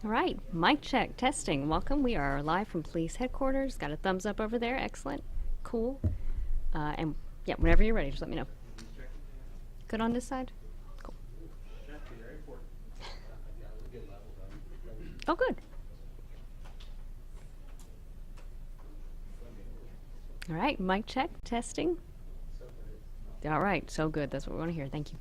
All right, mic check, testing. Welcome. We are live from police headquarters. Got a thumbs up over there. Excellent. Cool. And yeah, whenever you're ready, just let me know. Good on this side? Cool. Oh, good. All right, mic check, testing. All right, so good. That's what we want to hear. Thank you.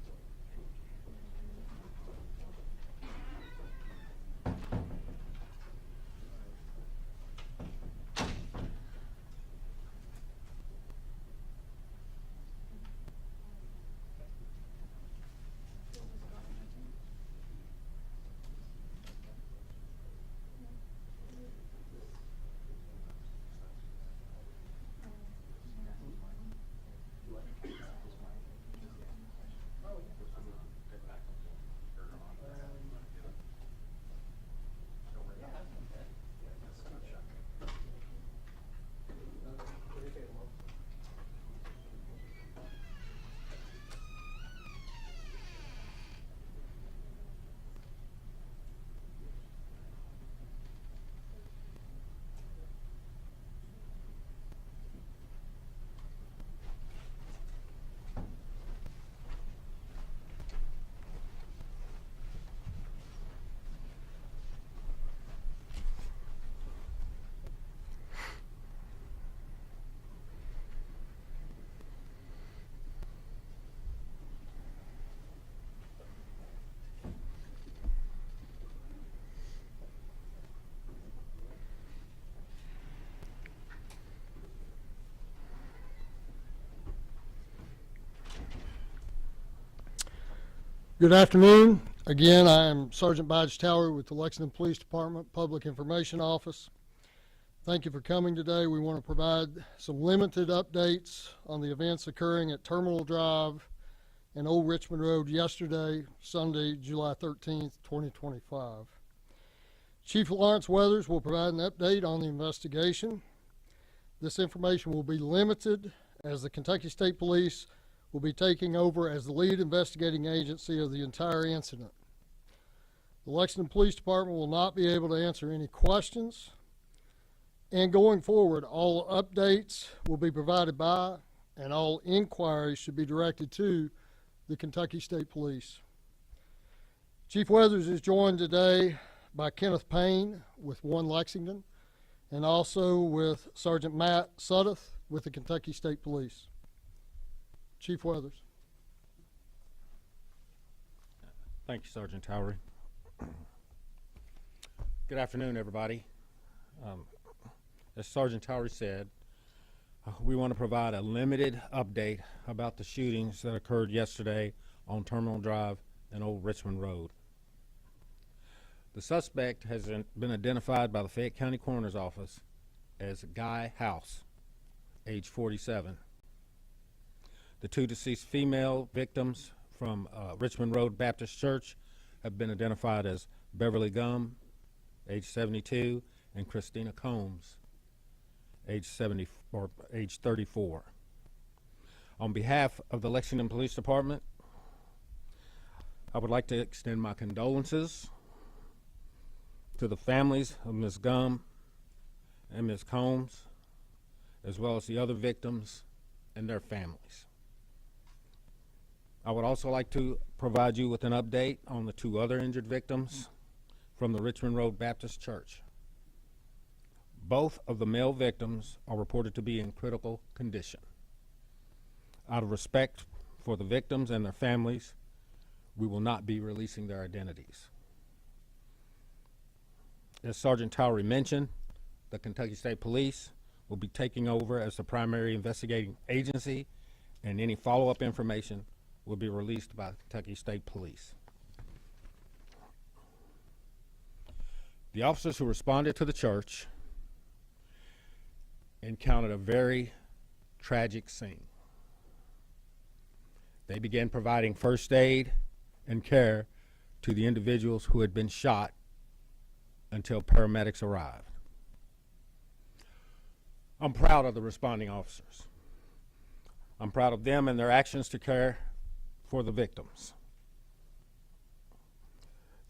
Good afternoon. Again, I am Sergeant Badge Tower with the Lexington Police Department Public Information Office. Thank you for coming today. We want to provide some limited updates on the events occurring at Terminal Drive and Old Richmond Road yesterday, Sunday, July 13th, 2025. Chief Lawrence Weathers will provide an update on the investigation. This information will be limited as the Kentucky State Police will be taking over as the lead investigating agency of the entire incident. The Lexington Police Department will not be able to answer any questions, and going forward, all updates will be provided by and all inquiries should be directed to the Kentucky State Police. Chief Weathers is joined today by Kenneth Payne with 1 Lexington and also with Sergeant Matt Suddeth with the Kentucky State Police. Chief Weathers. Thank you, Sergeant Towery. Good afternoon, everybody. As Sergeant Towery said, we want to provide a limited update about the shootings that occurred yesterday on Terminal Drive and Old Richmond Road. The suspect has been identified by the Fayette County Coroner's Office as Guy House, age 47. The 2 deceased female victims from Richmond Road Baptist Church have been identified as Beverly Gum, age 72, and Christina Combs, age 34. On behalf of the Lexington Police Department, I would like to extend my condolences to the families of Ms. Gum and Ms. Combs, as well as the other victims and their families. I would also like to provide you with an update on the 2 other injured victims from the Richmond Road Baptist Church. Both of the male victims are reported to be in critical condition. Out of respect for the victims and their families, we will not be releasing their identities. As Sergeant Towery mentioned, the Kentucky State Police will be taking over as the primary investigating agency, and any follow-up information will be released by the Kentucky State Police. The officers who responded to the church encountered a very tragic scene. They began providing first aid and care to the individuals who had been shot until paramedics arrived. I'm proud of the responding officers. I'm proud of them and their actions to care for the victims.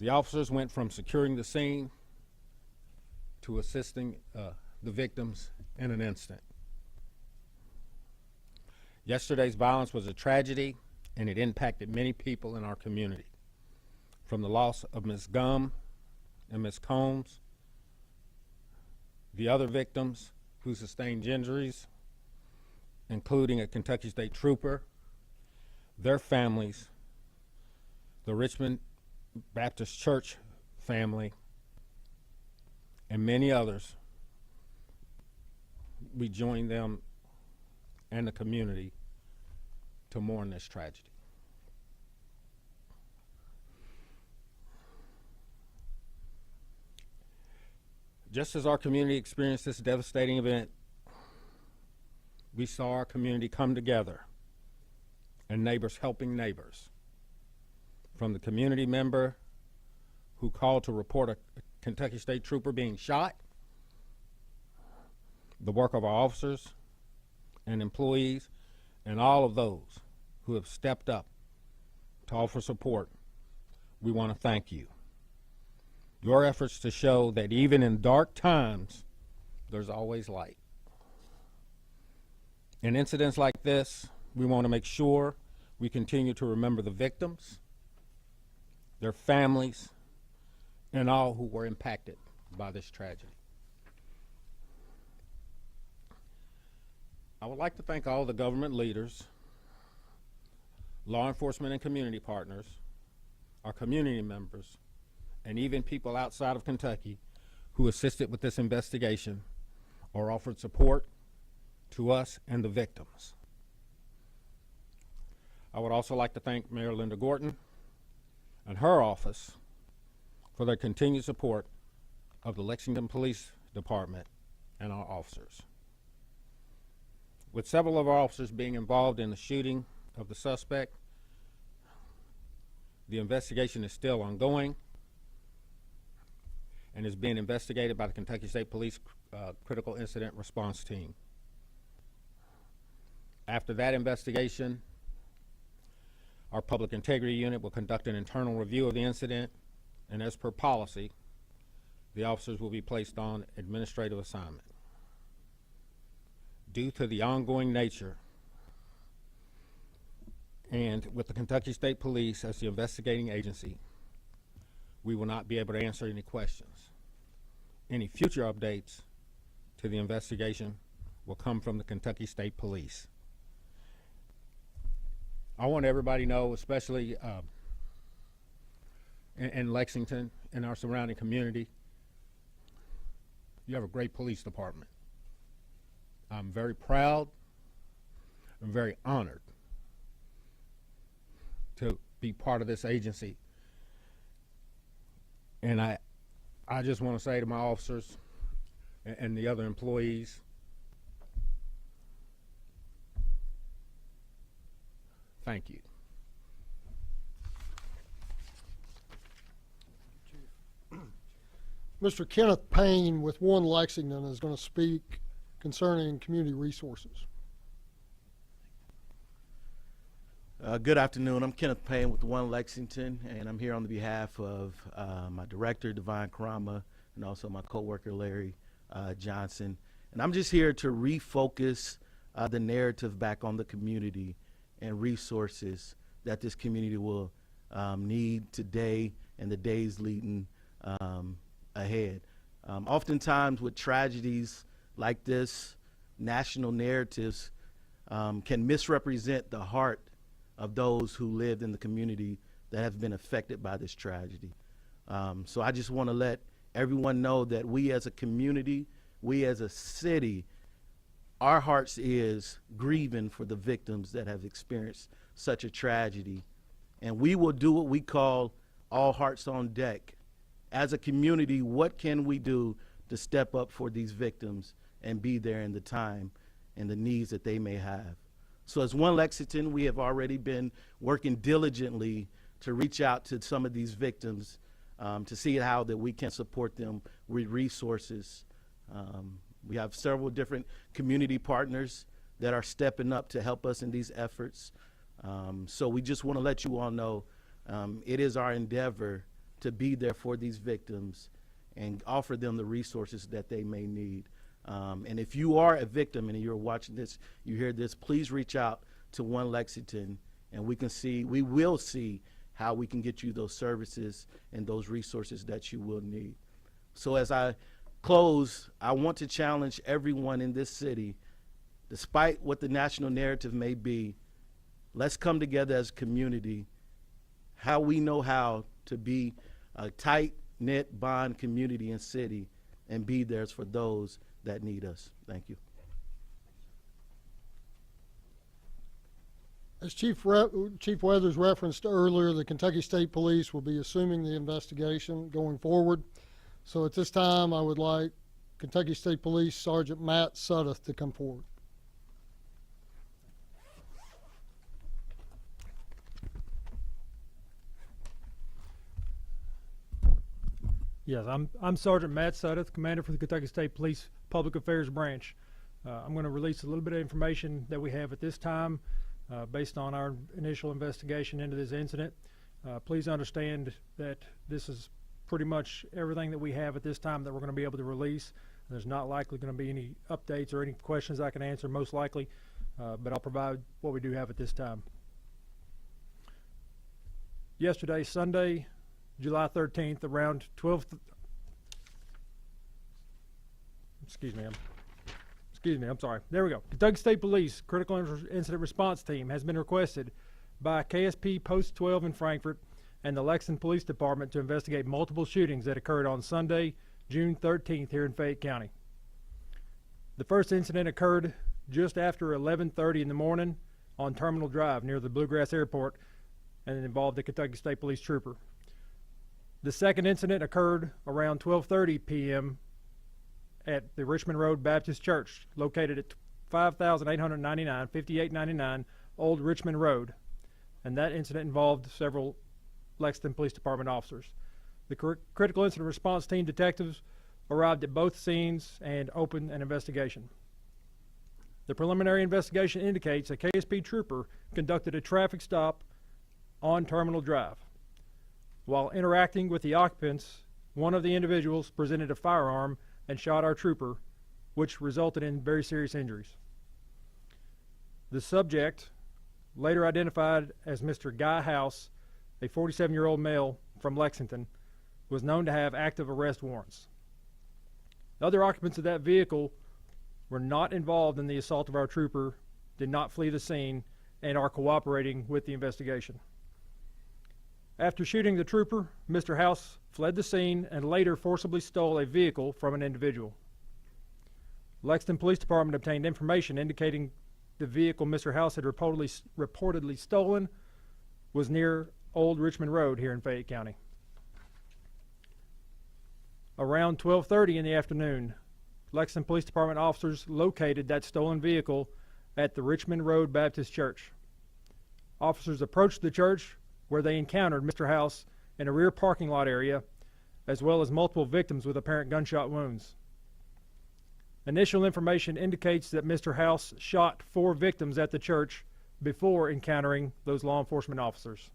The officers went from securing the scene to assisting the victims in an instant. Yesterday's violence was a tragedy, and it impacted many people in our community. From the loss of Ms. Gum and Ms. Combs, the other victims who sustained injuries, including a Kentucky State Trooper, their families, the Richmond Baptist Church family, and many others, we join them and the community to mourn this tragedy. Just as our community experienced this devastating event, we saw our community come together and neighbors helping neighbors. From the community member who called to report a Kentucky State Trooper being shot, the work of our officers and employees, and all of those who have stepped up to offer support, we want to thank you. Your efforts to show that even in dark times, there's always light. In incidents like this, we want to make sure we continue to remember the victims, their families, and all who were impacted by this tragedy. I would like to thank all the government leaders, law enforcement and community partners, our community members, and even people outside of Kentucky who assisted with this investigation or offered support to us and the victims. I would also like to thank Mayor Linda Gorton and her office for their continued support of the Lexington Police Department and our officers. With several of our officers being involved in the shooting of the suspect, the investigation is still ongoing and is being investigated by the Kentucky State Police Critical Incident Response Team. After that investigation, our Public Integrity Unit will conduct an internal review of the incident, and as per policy, the officers will be placed on administrative assignment. Due to the ongoing nature and with the Kentucky State Police as the investigating agency, we will not be able to answer any questions. Any future updates to the investigation will come from the Kentucky State Police. I want everybody to know, especially in Lexington and our surrounding community, you have a great police department. I'm very proud and very honored to be part of this agency. And I just want to say to my officers and the other employees, thank you. Mr. Kenneth Payne with One Lexington is going to speak concerning community resources. Good afternoon. I'm Kenneth Payne with One Lexington, and I'm here on the behalf of my director, Divine Karama, and also my coworker, Larry Johnson. And I'm just here to refocus the narrative back on the community and resources that this community will need today and the days leading ahead. Oftentimes with tragedies like this, national narratives can misrepresent the heart of those who lived in the community that have been affected by this tragedy. So I just want to let everyone know that we as a community, we as a city, our hearts is grieving for the victims that have experienced such a tragedy. And we will do what we call all hearts on deck. As a community, what can we do to step up for these victims and be there in the time and the needs that they may have? So as One Lexington, we have already been working diligently to reach out to some of these victims to see how that we can support them with resources. We have several different community partners that are stepping up to help us in these efforts. So we just want to let you all know it is our endeavor to be there for these victims and offer them the resources that they may need. And if you are a victim and you're watching this, you hear this, please reach out to One Lexington, and we will see how we can get you those services and those resources that you will need. So as I close, I want to challenge everyone in this city, despite what the national narrative may be, let's come together as a community, how we know how to be a tight-knit bond community and city and be there for those that need us. Thank you. As Chief Weathers referenced earlier, the Kentucky State Police will be assuming the investigation going forward. So at this time, I would like Kentucky State Police Sergeant Matt Suddeth to come forward. Yes, I'm Sergeant Matt Suddeth, Commander for the Kentucky State Police Public Affairs Branch. I'm going to release a little bit of information that we have at this time based on our initial investigation into this incident. Please understand that this is pretty much everything that we have at this time that we're going to be able to release. There's not likely going to be any updates or any questions I can answer, most likely, but I'll provide what we do have at this time. Yesterday, Sunday, July 13th, around 12. I'm sorry. There we go. Kentucky State Police Critical Incident Response Team has been requested by KSP Post 12 in Frankfort and the Lexington Police Department to investigate multiple shootings that occurred on Sunday, June 13th here in Fayette County. The first incident occurred just after 11:30 in the morning on Terminal Drive near the Bluegrass Airport, and it involved a Kentucky State Police trooper. The second incident occurred around 12:30 p.m. at the Richmond Road Baptist Church, located at 5899 Old Richmond Road, and that incident involved several Lexington Police Department officers. The Critical Incident Response Team detectives arrived at both scenes and opened an investigation. The preliminary investigation indicates a KSP trooper conducted a traffic stop on Terminal Drive. While interacting with the occupants, one of the individuals presented a firearm and shot our trooper, which resulted in very serious injuries. The subject, later identified as Mr. Guy House, a 47-year-old male from Lexington, was known to have active arrest warrants. The other occupants of that vehicle were not involved in the assault of our trooper, did not flee the scene, and are cooperating with the investigation. After shooting the trooper, Mr. House fled the scene and later forcibly stole a vehicle from an individual. Lexington Police Department obtained information indicating the vehicle Mr. House had reportedly stolen was near Old Richmond Road here in Fayette County. Around 12:30 in the afternoon, Lexington Police Department officers located that stolen vehicle at the Richmond Road Baptist Church. Officers approached the church where they encountered Mr. House in a rear parking lot area, as well as multiple victims with apparent gunshot wounds. Initial information indicates that Mr. House shot 4 victims at the church before encountering those law enforcement officers.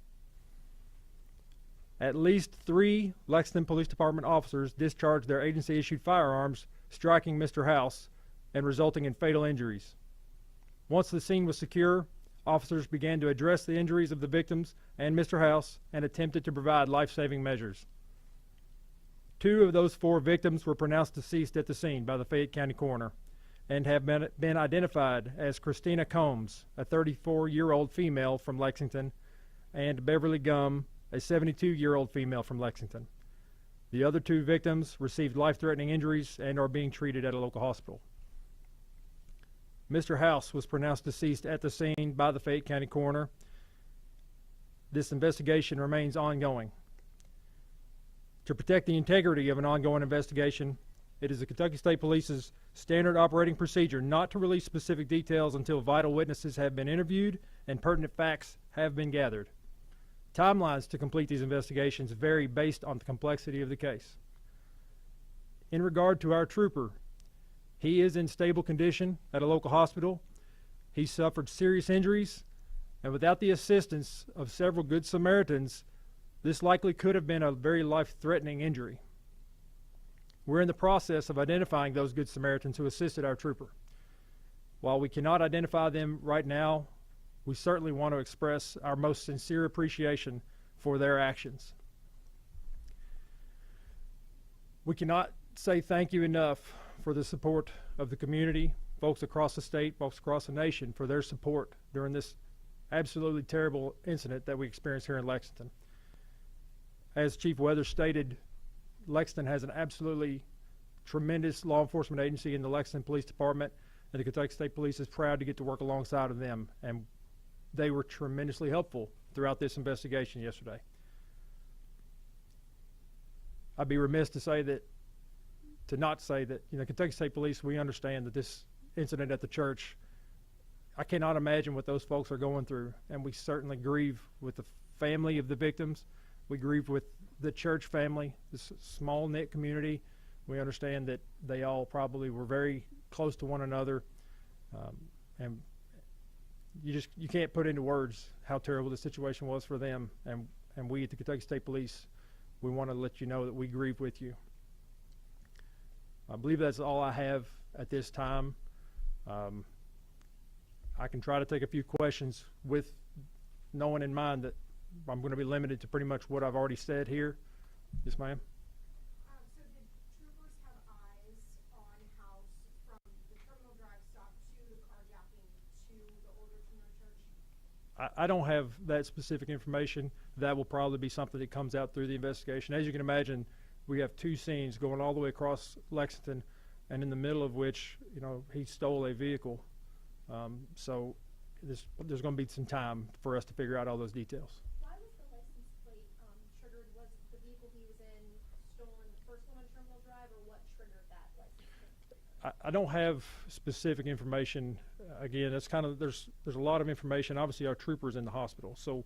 At least 3 Lexington Police Department officers discharged their agency-issued firearms, striking Mr. House and resulting in fatal injuries. Once the scene was secure, officers began to address the injuries of the victims and Mr. House and attempted to provide life-saving measures. 2 of those 4 victims were pronounced deceased at the scene by the Fayette County coroner and have been identified as Christina Combs, a 34-year-old female from Lexington, and Beverly Gum, a 72-year-old female from Lexington. The other 2 victims received life-threatening injuries and are being treated at a local hospital. Mr. House was pronounced deceased at the scene by the Fayette County coroner. This investigation remains ongoing. To protect the integrity of an ongoing investigation, it is the Kentucky State Police's standard operating procedure not to release specific details until vital witnesses have been interviewed and pertinent facts have been gathered. Timelines to complete these investigations vary based on the complexity of the case. In regard to our trooper, he is in stable condition at a local hospital. He suffered serious injuries, and without the assistance of several good Samaritans, this likely could have been a very life-threatening injury. We're in the process of identifying those good Samaritans who assisted our trooper. While we cannot identify them right now, we certainly want to express our most sincere appreciation for their actions. We cannot say thank you enough for the support of the community, folks across the state, folks across the nation, for their support during this absolutely terrible incident that we experienced here in Lexington. As Chief Weather stated, Lexington has an absolutely tremendous law enforcement agency in the Lexington Police Department, and the Kentucky State Police is proud to get to work alongside of them, and they were tremendously helpful throughout this investigation yesterday. I'd be remiss to not say that, Kentucky State Police, we understand that this incident at the church, I cannot imagine what those folks are going through, and we certainly grieve with the family of the victims. We grieve with the church family, this small knit community. We understand that they all probably were very close to one another, and you can't put into words how terrible the situation was for them. And we at the Kentucky State Police, we want to let you know that we grieve with you. I believe that's all I have at this time. I can try to take a few questions with knowing in mind that I'm going to be limited to pretty much what I've already said here. Yes, ma'am. So did troopers have eyes on House from the Terminal Drive stop to the carjacking to the order to no church? I don't have that specific information. That will probably be something that comes out through the investigation. As you can imagine, we have two scenes going all the way across Lexington, and in the middle of which, he stole a vehicle. So there's going to be some time for us to figure out all those details. Why was the license plate triggered? Was the vehicle he was in stolen, the first one on Terminal Drive, or what triggered that license plate? I don't have specific information. Again, that's there's a lot of information. Obviously, our trooper's in the hospital, so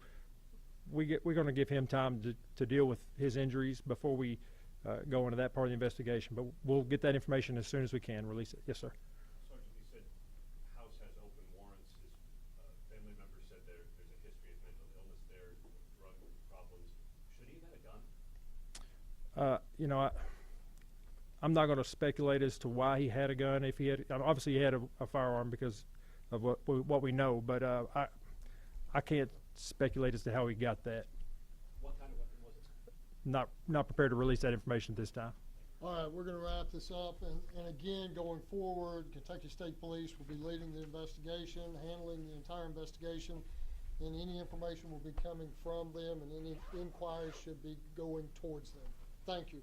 we're going to give him time to deal with his injuries before we go into that part of the investigation. But we'll get that information as soon as we can release it. Yes, sir. Sergeant, you said House has open warrants. His family members said there's a history of mental illness there, drug problems. Should he have had a gun? I'm not going to speculate as to why he had a gun. If he had, obviously he had a firearm because of what we know, but I can't speculate as to how he got that. What kind of weapon was it? Not prepared to release that information at this time. All right, we're going to wrap this up, and again, going forward, Kentucky State Police will be leading the investigation, handling the entire investigation, and any information will be coming from them, and any inquiries should be going towards them. Thank you.